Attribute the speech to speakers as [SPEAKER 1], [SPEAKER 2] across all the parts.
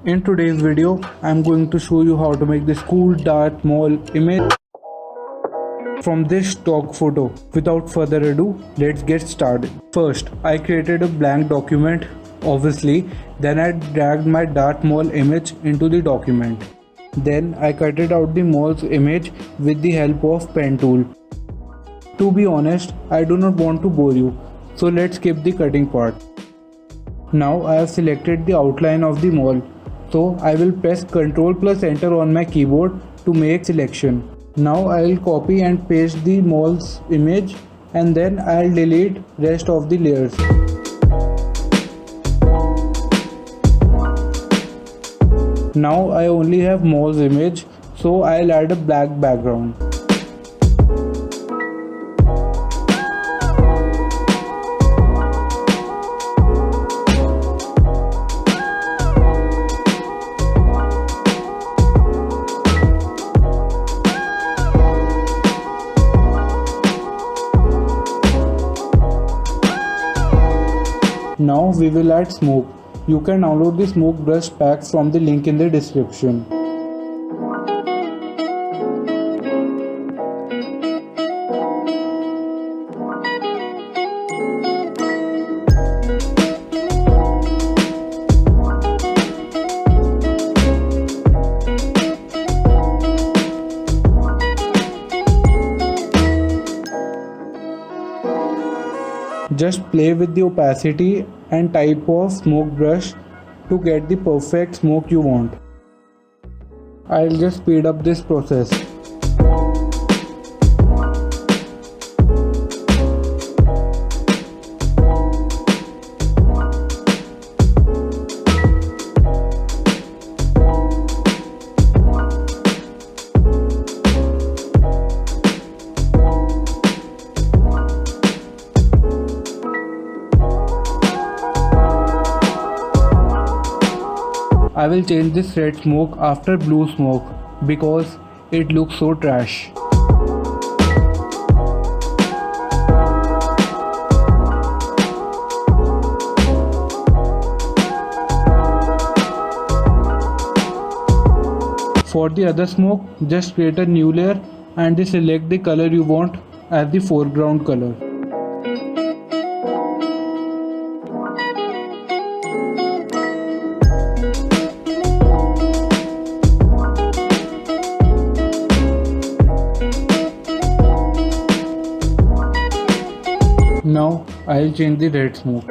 [SPEAKER 1] In today's video, I'm going to show you how to make this cool Darth Maul image from this stock photo. Without further ado, let's get started. First, I created a blank document, obviously, then I dragged my Darth Maul image into the document. Then I cutted out the Maul's image with the help of pen tool. To be honest, I do not want to bore you, so let's skip the cutting part. Now I have selected the outline of the Maul. So I will press Ctrl plus Enter on my keyboard to make selection. Now I will copy and paste the Maul's image and then I will delete rest of the layers. Now I only have Maul's image, so I will add a black background. Now we will add smoke. You can download the smoke brush pack from the link in the description. Just play with the opacity and type of smoke brush to get the perfect smoke you want. I'll just speed up this process. I will change this red smoke after blue smoke because it looks so trash. For the other smoke, just create a new layer and select the color you want as the foreground color. Now I'll change the red smoke.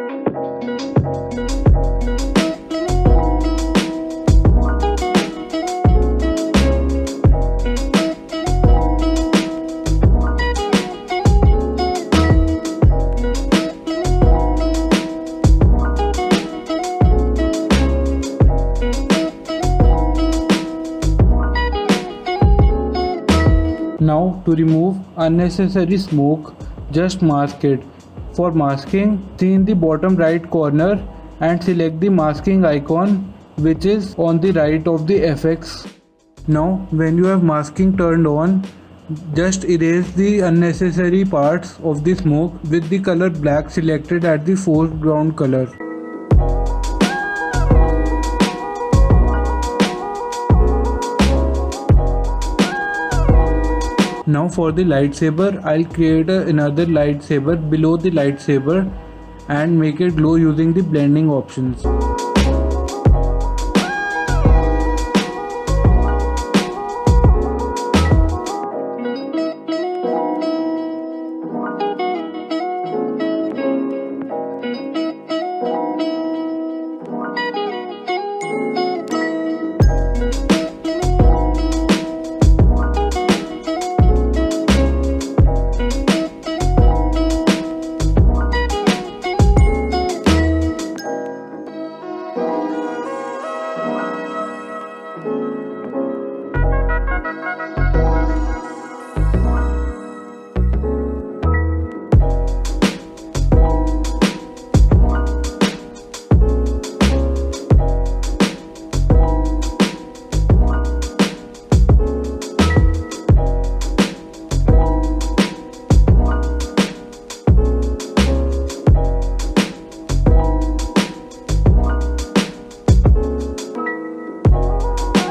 [SPEAKER 1] Now to remove unnecessary smoke, just mask it. For masking, see in the bottom right corner and select the masking icon which is on the right of the effects. Now when you have masking turned on, just erase the unnecessary parts of the smoke with the color black selected at the foreground color. Now for the lightsaber, I'll create another lightsaber below the lightsaber and make it glow using the blending options.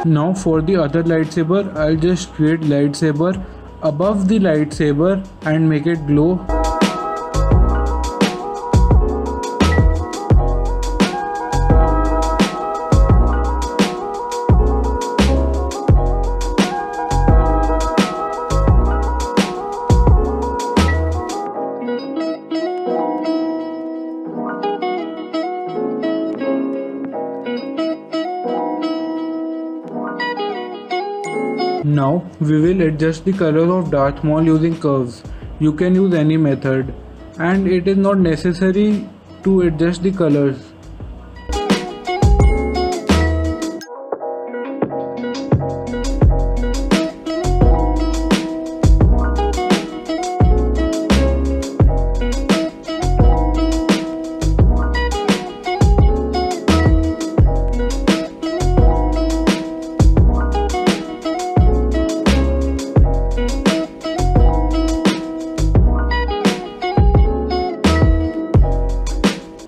[SPEAKER 1] Now for the other lightsaber, I'll just create lightsaber above the lightsaber and make it glow. Now we will adjust the color of Darth Maul using curves. You can use any method, and it is not necessary to adjust the colors.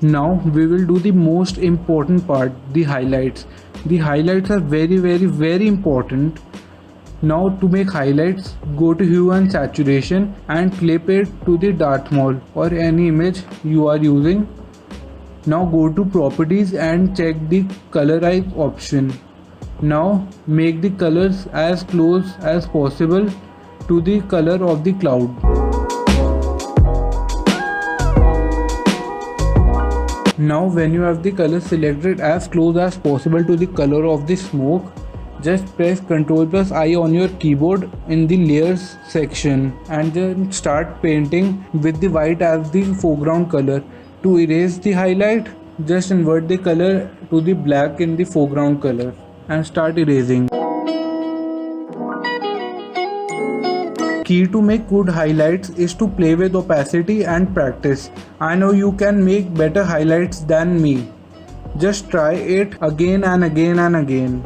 [SPEAKER 1] Now we will do the most important part, the highlights. The highlights are very important. Now to make highlights, go to hue and saturation and clip it to the Darth Maul or any image you are using. Now go to properties and check the colorize option. Now make the colors as close as possible to the color of the cloud. Now when you have the color selected as close as possible to the color of the smoke, just press Ctrl+I on your keyboard in the layers section and then start painting with the white as the foreground color. To erase the highlight, just invert the color to the black in the foreground color and start erasing. Key to make good highlights is to play with opacity and practice. I know you can make better highlights than me. Just try it again and again and again.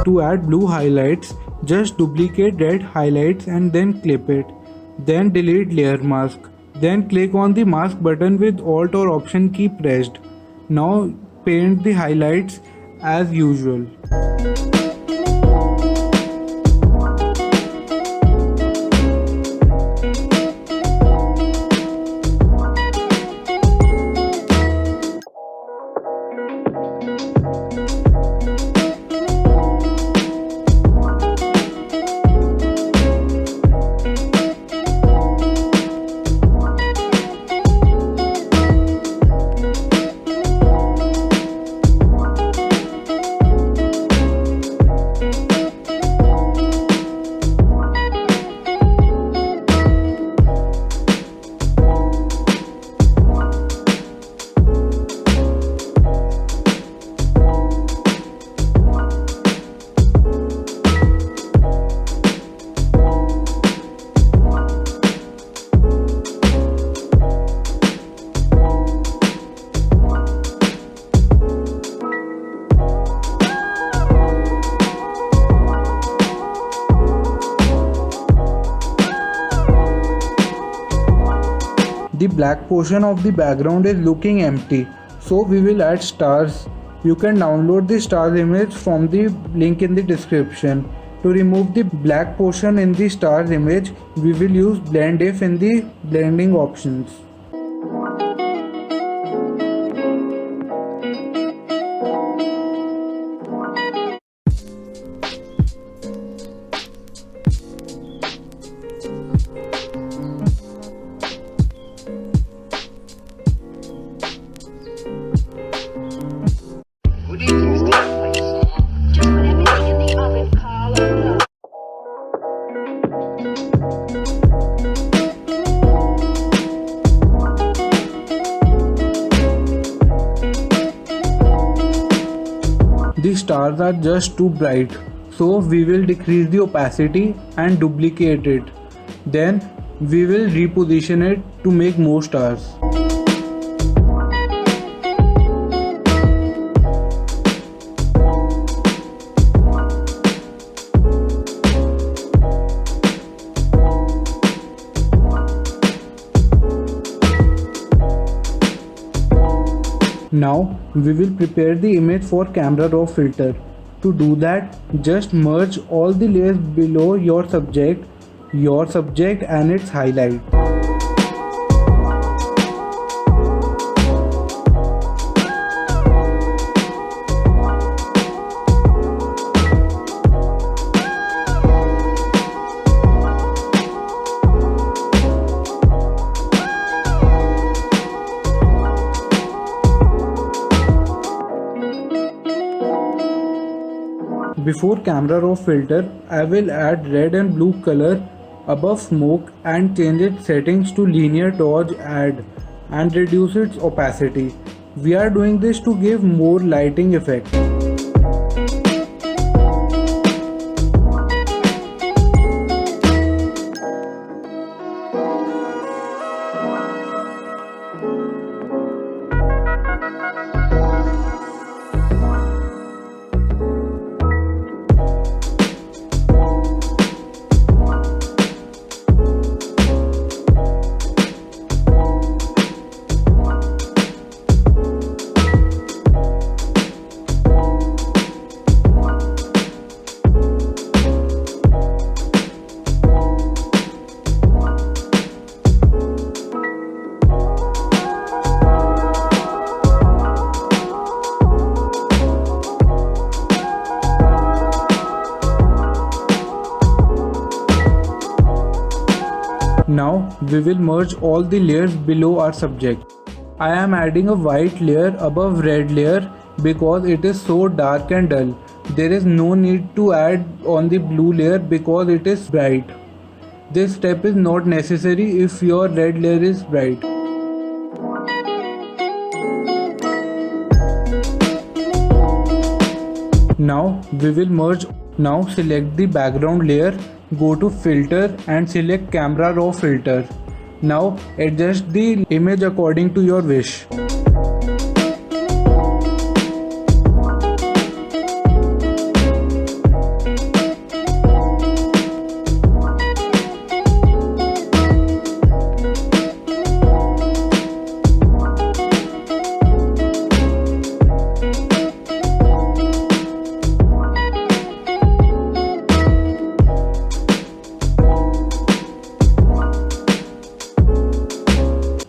[SPEAKER 1] To add blue highlights, just duplicate red highlights and then clip it. Then delete layer mask. Then click on the mask button with Alt or Option key pressed. Now paint the highlights as usual. The black portion of the background is looking empty, so we will add stars. You can download the stars image from the link in the description. To remove the black portion in the stars image, we will use blend if in the blending options. stars are just too bright. So we will decrease the opacity and duplicate it. Then we will reposition it to make more stars. Now we will prepare the image for camera raw filter. To do that, just merge all the layers below your subject and its highlight. Before camera raw filter, I will add red and blue color above smoke and change its settings to linear dodge add and reduce its opacity. We are doing this to give more lighting effect. Now we will merge all the layers below our subject. I am adding a white layer above red layer because it is so dark and dull. There is no need to add on the blue layer because it is bright. This step is not necessary if your red layer is bright. Now we will merge. Now select the background layer, go to filter and select camera raw filter. Now adjust the image according to your wish.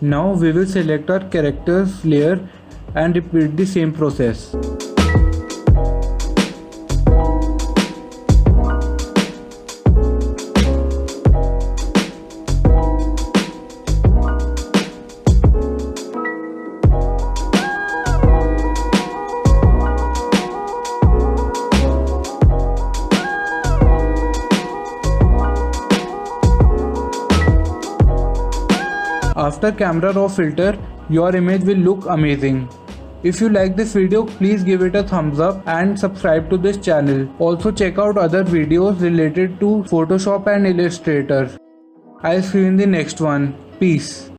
[SPEAKER 1] Now we will select our characters layer and repeat the same process. After camera raw filter, your image will look amazing. If you like this video, please give it a thumbs up and subscribe to this channel. Also check out other videos related to Photoshop and Illustrator. I'll see you in the next one. Peace.